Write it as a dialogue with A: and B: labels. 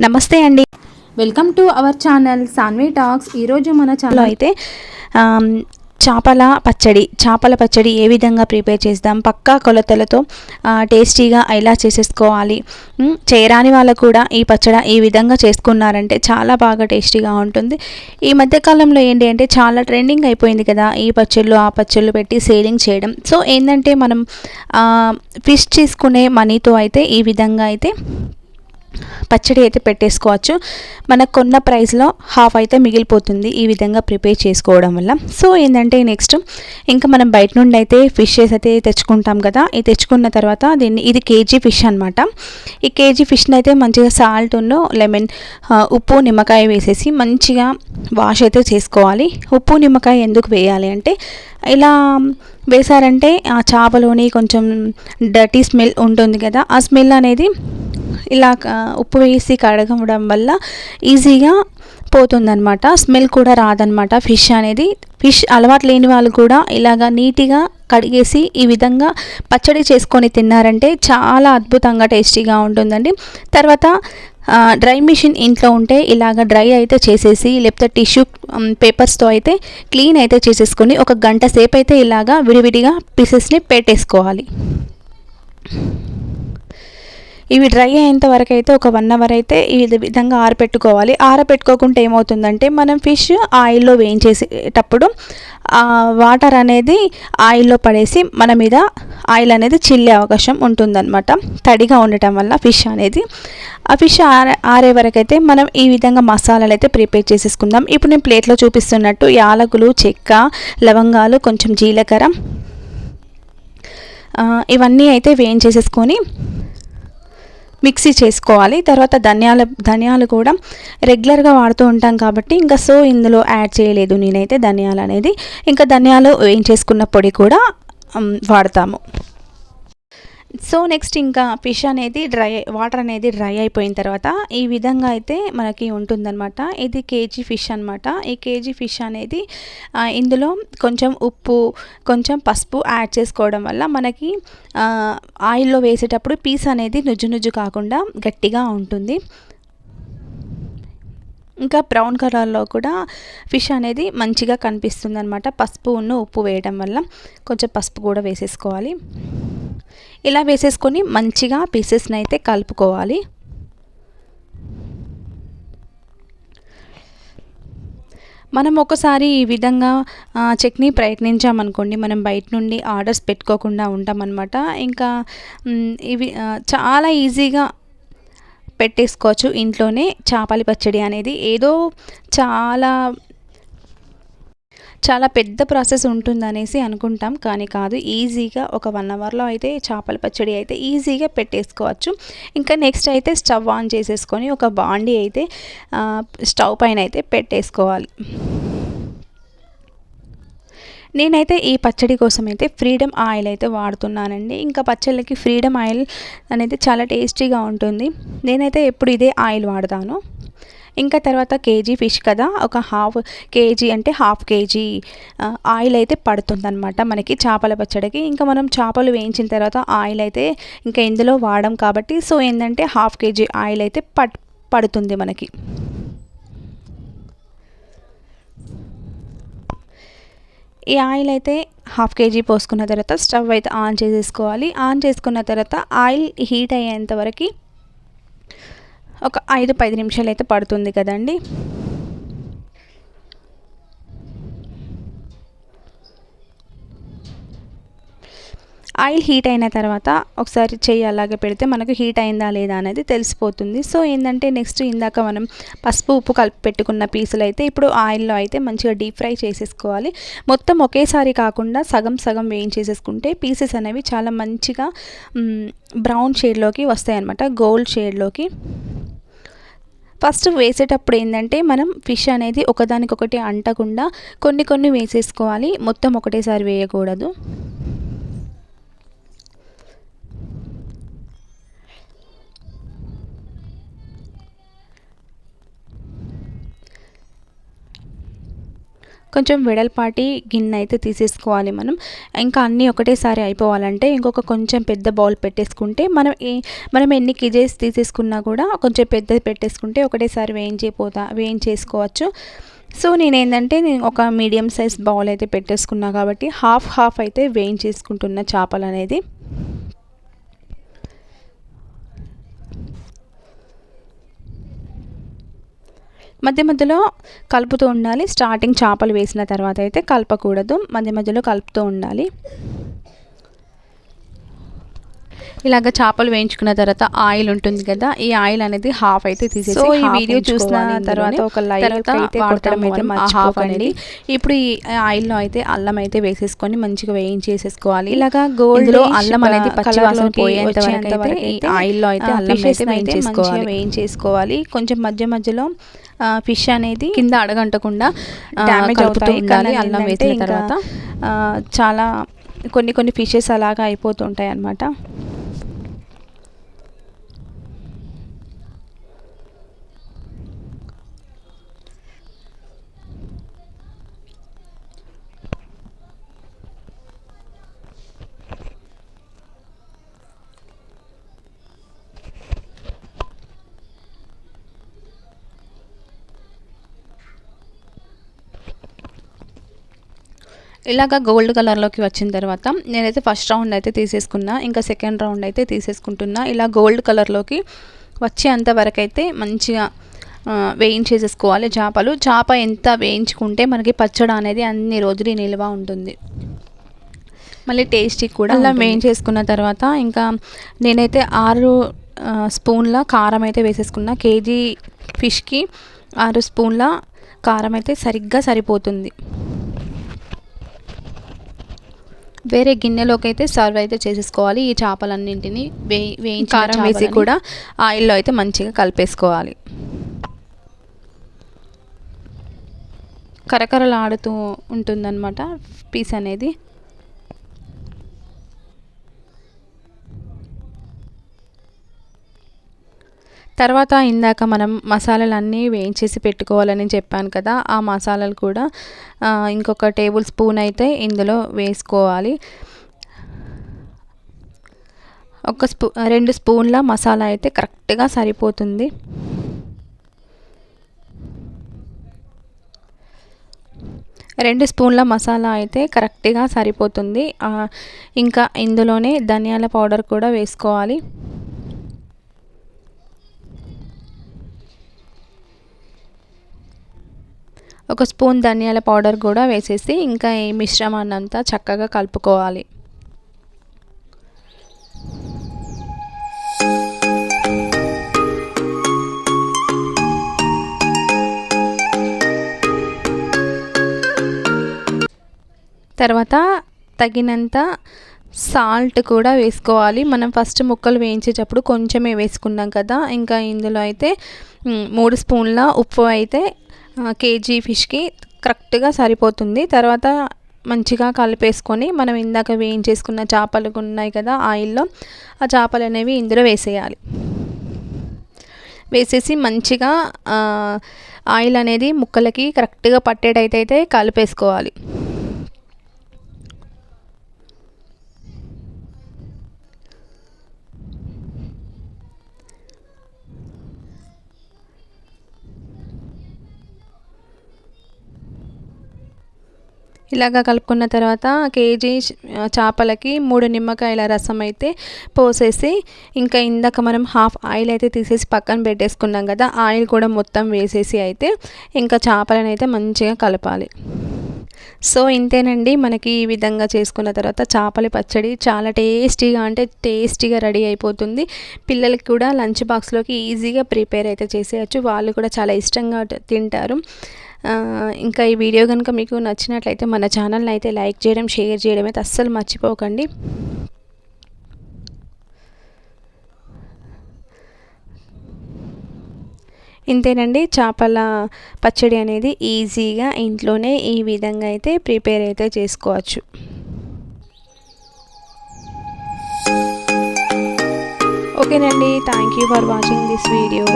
A: నమస్తే అండి, welcome to our channel Saanvi talks. ఈరోజు మన ఛానల్ అయితే చేపల పచ్చడి ఏ విధంగా ప్రిపేర్ చేద్దాం, పక్కా కొలతలతో టేస్టీగా ఎలా చేసేసుకోవాలి. చేయరాని వాళ్ళకు కూడా ఈ పచ్చడి ఈ విధంగా చేసుకున్నారంటే చాలా బాగా టేస్టీగా ఉంటుంది. ఈ మధ్యకాలంలో ఏంటి అంటే చాలా ట్రెండింగ్ అయిపోయింది కదా ఈ పచ్చళ్ళు ఆ పచ్చళ్ళు పెట్టి సేలింగ్ చేయడం. సో ఏంటంటే మనం ఫిష్ తీసుకునే మనీతో అయితే ఈ విధంగా అయితే పచ్చడి అయితే పెట్టేసుకోవచ్చు. మనకు కొన్న ప్రైస్లో హాఫ్ అయితే మిగిలిపోతుంది ఈ విధంగా ప్రిపేర్ చేసుకోవడం వల్ల. సో ఏంటంటే నెక్స్ట్ ఇంకా మనం బయట నుండి అయితే ఫిషెస్ అయితే తెచ్చుకుంటాం కదా. ఇది తెచ్చుకున్న తర్వాత ఇది కేజీ ఫిష్ అనమాట. ఈ కేజీ ఫిష్ని అయితే మంచిగా సాల్ట్ లెమన్ ఉప్పు నిమ్మకాయ వేసేసి మంచిగా వాష్ అయితే చేసుకోవాలి. ఉప్పు నిమ్మకాయ ఎందుకు వేయాలి అంటే ఇలా వేసారంటే ఆ చేపలోని కొంచెం డర్టీ స్మెల్ ఉంటుంది కదా, ఆ స్మెల్ అనేది ఇలా ఉప్పు వేసి కడగడం వల్ల ఈజీగా పోతుందన్నమాట. స్మెల్ కూడా రాదనమాట ఫిష్ అనేది. ఫిష్ అలవాటు లేని వాళ్ళు కూడా ఇలాగా నీట్గా కడిగేసి ఈ విధంగా పచ్చడి చేసుకొని తిన్నారంటే చాలా అద్భుతంగా టేస్టీగా ఉంటుందండి. తర్వాత డ్రై మిషన్ ఇంట్లో ఉంటే ఇలాగ డ్రై అయితే చేసేసి లేకపోతే టిష్యూ పేపర్స్తో అయితే క్లీన్ అయితే చేసేసుకొని ఒక గంట సేపు అయితే ఇలాగా విడివిడిగా పీసెస్ని పెట్టేసుకోవాలి. ఇవి డ్రై అయ్యేంత వరకు అయితే ఒక 1 అవర్ అయితే ఈ విధంగా ఆరబెట్టుకోవాలి. ఆరబెట్టుకోకుంటే ఏమవుతుందంటే మనం ఫిష్ ఆయిల్లో వేయించేసేటప్పుడు వాటర్ అనేది ఆయిల్లో పడేసి మన మీద ఆయిల్ అనేది చిల్లే అవకాశం ఉంటుందన్నమాట, తడిగా ఉండటం వల్ల ఫిష్ అనేది. ఆ ఫిష్ ఆరే వరకు అయితే మనం ఈ విధంగా మసాలాలు అయితే ప్రిపేర్ చేసేసుకుందాం. ఇప్పుడు నేను ప్లేట్లో చూపిస్తున్నట్టు యాలకులు, చెక్క, లవంగాలు, కొంచెం జీలకర్ర ఇవన్నీ అయితే వేయించేసేసుకొని మిక్సీ చేసుకోవాలి. తర్వాత ధనియాలు కూడా రెగ్యులర్గా వాడుతూ ఉంటాం కాబట్టి ఇంకా సో ఇందులో యాడ్ చేయలేదు నేనైతే ధనియాలు అనేది. ఇంకా ధనియాలు వేయించేసుకున్న పొడి కూడా వాడతాము. సో నెక్స్ట్ ఇంకా ఫిష్ అనేది వాటర్ అనేది డ్రై అయిపోయిన తర్వాత ఈ విధంగా అయితే మనకి ఉంటుందన్నమాట. ఇది కేజీ ఫిష్ అనమాట. ఈ కేజీ ఫిష్ అనేది ఇందులో కొంచెం ఉప్పు, కొంచెం పసుపు యాడ్ చేసుకోవడం వల్ల మనకి ఆయిల్లో వేసేటప్పుడు పీస్ అనేది నుజ్జు కాకుండా గట్టిగా ఉంటుంది. ఇంకా బ్రౌన్ కలర్లో కూడా ఫిష్ అనేది మంచిగా కనిపిస్తుంది అనమాట, పసుపు ఉప్పు వేయడం వల్ల. కొంచెం పసుపు కూడా వేసేసుకోవాలి. ఇలా వేసేసుకొని మంచిగా పీసెస్ని అయితే కలుపుకోవాలి. మనం ఒకసారి ఈ విధంగా చట్నీ ప్రయత్నించామనుకోండి, మనం బయట నుండి ఆర్డర్స్ పెట్టుకోకుండా ఉంటామన్నమాట. ఇంకా ఇవి చాలా ఈజీగా పెట్టేసుకోవచ్చు ఇంట్లోనే. చేపల పచ్చడి అనేది ఏదో చాలా పెద్ద ప్రాసెస్ ఉంటుందనేసి అనుకుంటాం, కానీ కాదు. ఈజీగా ఒక 1 అవర్లో అయితే చేపల పచ్చడి అయితే ఈజీగా పెట్టేసుకోవచ్చు. ఇంకా నెక్స్ట్ అయితే స్టవ్ ఆన్ చేసేసుకొని ఒక బాండీ అయితే స్టవ్ పైన అయితే పెట్టేసుకోవాలి. నేనైతే ఈ పచ్చడి కోసం అయితే ఫ్రీడమ్ ఆయిల్ అయితే వాడుతున్నానండి. ఇంకా పచ్చళ్ళకి ఫ్రీడమ్ ఆయిల్ అనేది చాలా టేస్టీగా ఉంటుంది. నేనైతే ఎప్పుడు ఇదే ఆయిల్ వాడతాను. ఇంకా తర్వాత కేజీ ఫిష్ కదా, ఒక హాఫ్ కేజీ అంటే హాఫ్ కేజీ ఆయిల్ అయితే పడుతుందన్నమాట మనకి చేపల పచ్చడికి. ఇంకా మనం చేపలు వేయించిన తర్వాత ఆయిల్ అయితే ఇంకా ఇందులో వాడడం కాబట్టి సో ఏంటంటే హాఫ్ కేజీ ఆయిల్ అయితే పడుతుంది మనకి. ఈ ఆయిల్ అయితే హాఫ్ కేజీ పోసుకున్న తర్వాత స్టవ్ అయితే ఆన్ చేసేసుకోవాలి. ఆన్ చేసుకున్న తర్వాత ఆయిల్ హీట్ అయ్యేంత వరకు ఒక 5-10 నిమిషాలు అయితే పడుతుంది కదండి. ఆయిల్ హీట్ అయిన తర్వాత ఒకసారి చెయ్యి అలాగే పెడితే మనకు హీట్ అయిందా లేదా అనేది తెలిసిపోతుంది. సో ఏంటంటే నెక్స్ట్ ఇందాక మనం పసుపు ఉప్పు కలిపి పెట్టుకున్న పీసులు అయితే ఇప్పుడు ఆయిల్లో అయితే మంచిగా డీప్ ఫ్రై చేసేసుకోవాలి. మొత్తం ఒకేసారి కాకుండా సగం సగం వేయించేసేసుకుంటే పీసెస్ అనేవి చాలా మంచిగా బ్రౌన్ షేడ్లోకి వస్తాయి అన్నమాట, గోల్డ్ షేడ్లోకి. ఫస్ట్ వేసేటప్పుడు ఏంటంటే మనం ఫిష్ అనేది ఒకదానికొకటి అంటకుండా కొన్ని వేసేసుకోవాలి, మొత్తం ఒకటేసారి వేయకూడదు. కొంచెం వెడల్పాటి గిన్నె అయితే తీసేసుకోవాలి మనం. ఇంకా అన్నీ ఒకటేసారి అయిపోవాలంటే ఇంకొక కొంచెం పెద్ద బౌల్ పెట్టేసుకుంటే మనం ఎన్ని కేజీస్ తీసేసుకున్నా కూడా కొంచెం పెద్దది పెట్టేసుకుంటే ఒకటేసారి వేయించేసుకోవచ్చు. సో నేను ఒక మీడియం సైజ్ బౌల్ అయితే పెట్టేసుకున్నా కాబట్టి హాఫ్ అయితే వేయించేసుకుంటున్న చేపలు అనేది. మధ్య మధ్యలో కలుపుతూ ఉండాలి. స్టార్టింగ్ చేపలు వేసిన తర్వాత అయితే కలపకూడదు, మధ్య మధ్యలో కలుపుతూ ఉండాలి. ఇలాగ చేపలు వేయించుకున్న తర్వాత ఆయిల్ ఉంటుంది కదా, ఈ ఆయిల్ అనేది హాఫ్ అయితే తీసేసి, సో ఈ వీడియో చూసిన తర్వాత ఒక లైక్ అయితే కొట్టడం అయితే మర్చిపోకండి. ఇప్పుడు ఈ ఆయిల్లో అయితే అల్లం అయితే వేసేసుకొని మంచిగా వేయించేసేసుకోవాలి. ఇలాగా గోల్డ్ అల్లం అనేది పచ్చి వాసన పోయేంత వరకు అయితే ఆయిల్లో అయితే అల్లం అయితే వేయించేసుకోవాలి. కొంచెం మధ్య మధ్యలో ఫిష్ అనేది కింద అడగంటకుండా డ్యామేజ్ అవుతూ ఉండాలి. అల్లం వేసిన తర్వాత చాలా కొన్ని ఫిషెస్ అలాగా అయిపోతుంటాయి అన్నమాట. ఇలాగ గోల్డ్ కలర్లోకి వచ్చిన తర్వాత నేనైతే ఫస్ట్ రౌండ్ అయితే తీసేసుకున్నా, ఇంకా సెకండ్ రౌండ్ అయితే తీసేసుకుంటున్నా. ఇలా గోల్డ్ కలర్లోకి వచ్చేంత వరకు అయితే మంచిగా వేయించేసేసుకోవాలి చేప ఎంత వేయించుకుంటే మనకి పచ్చడి అనేది అన్ని రోజులు నిల్వ ఉంటుంది, మళ్ళీ టేస్టీ కూడా. అలా వేయించేసుకున్న తర్వాత ఇంకా నేనైతే 6 స్పూన్ల కారం అయితే వేసేసుకున్నా. కేజీ ఫిష్కి 6 స్పూన్ల కారం అయితే సరిగ్గా సరిపోతుంది. వేరే గిన్నెలోకి అయితే సర్వ్ అయితే చేసేసుకోవాలి. ఈ చేపలన్నింటినీ వేయించి కారం వేసి కూడా ఆయిల్లో అయితే మంచిగా కలిపేసుకోవాలి. కరకరలాడుతూ ఉంటుందన్నమాట పీస్ అనేది. తర్వాత ఇందాక మనం మసాలాలన్నీ వేయించేసి పెట్టుకోవాలని చెప్పాను కదా, ఆ మసాలాలు కూడా ఇంకొక టేబుల్ స్పూన్ అయితే ఇందులో వేసుకోవాలి. 2 స్పూన్ల మసాలా అయితే కరెక్ట్గా సరిపోతుంది. రెండు స్పూన్ల మసాలా అయితే కరెక్ట్గా సరిపోతుంది. ఇంకా ఇందులోనే ధనియాల పౌడర్ కూడా వేసుకోవాలి. ఒక స్పూన్ ధనియాల పౌడర్ కూడా వేసేసి ఇంకా ఈ మిశ్రమాన్ని అంతా చక్కగా కలుపుకోవాలి. తర్వాత తగినంత సాల్ట్ కూడా వేసుకోవాలి. మనం ఫస్ట్ ముక్కలు వేయించేటప్పుడు కొంచెమే వేసుకున్నాం కదా, ఇంకా ఇందులో అయితే 3 స్పూన్ల ఉప్పు అయితే కేజీ ఫిష్కి కరెక్ట్గా సరిపోతుంది. తర్వాత మంచిగా కలిపేసుకొని మనం ఇందాక వేయించేసుకున్న చేపలు ఉన్నాయి కదా ఆయిల్లో, ఆ చేపలు అనేవి ఇందులో వేసేయాలి. వేసేసి మంచిగా ఆయిల్ అనేది ముక్కలకి కరెక్ట్గా పట్టేటైతే కలిపేసుకోవాలి. ఇలాగా కలుపుకున్న తర్వాత కేజీ చేపలకి 3 నిమ్మకాయల రసం అయితే పోసేసి, ఇంకా ఇందాక మనం హాఫ్ ఆయిల్ అయితే తీసేసి పక్కన పెట్టేసుకున్నాం కదా, ఆయిల్ కూడా మొత్తం వేసేసి అయితే ఇంకా చేపలను అయితే మంచిగా కలపాలి. సో ఇంతేనండి, మనకి ఈ విధంగా చేసుకున్న తర్వాత చేపల పచ్చడి చాలా టేస్టీగా రెడీ అయిపోతుంది. పిల్లలకి కూడా లంచ్ బాక్స్లోకి ఈజీగా ప్రిపేర్ అయితే చేసేయచ్చు, వాళ్ళు కూడా చాలా ఇష్టంగా తింటారు. ఇంకా ఈ వీడియో కనుక మీకు నచ్చినట్లయితే మన ఛానల్ని అయితే లైక్ చేయడం, షేర్ చేయడం అయితే అస్సలు మర్చిపోకండి. ఇంతేనండి, చేపల పచ్చడి అనేది ఈజీగా ఇంట్లోనే ఈ విధంగా అయితే ప్రిపేర్ అయితే చేసుకోవచ్చు. ఓకేనండి, thank you for watching this video.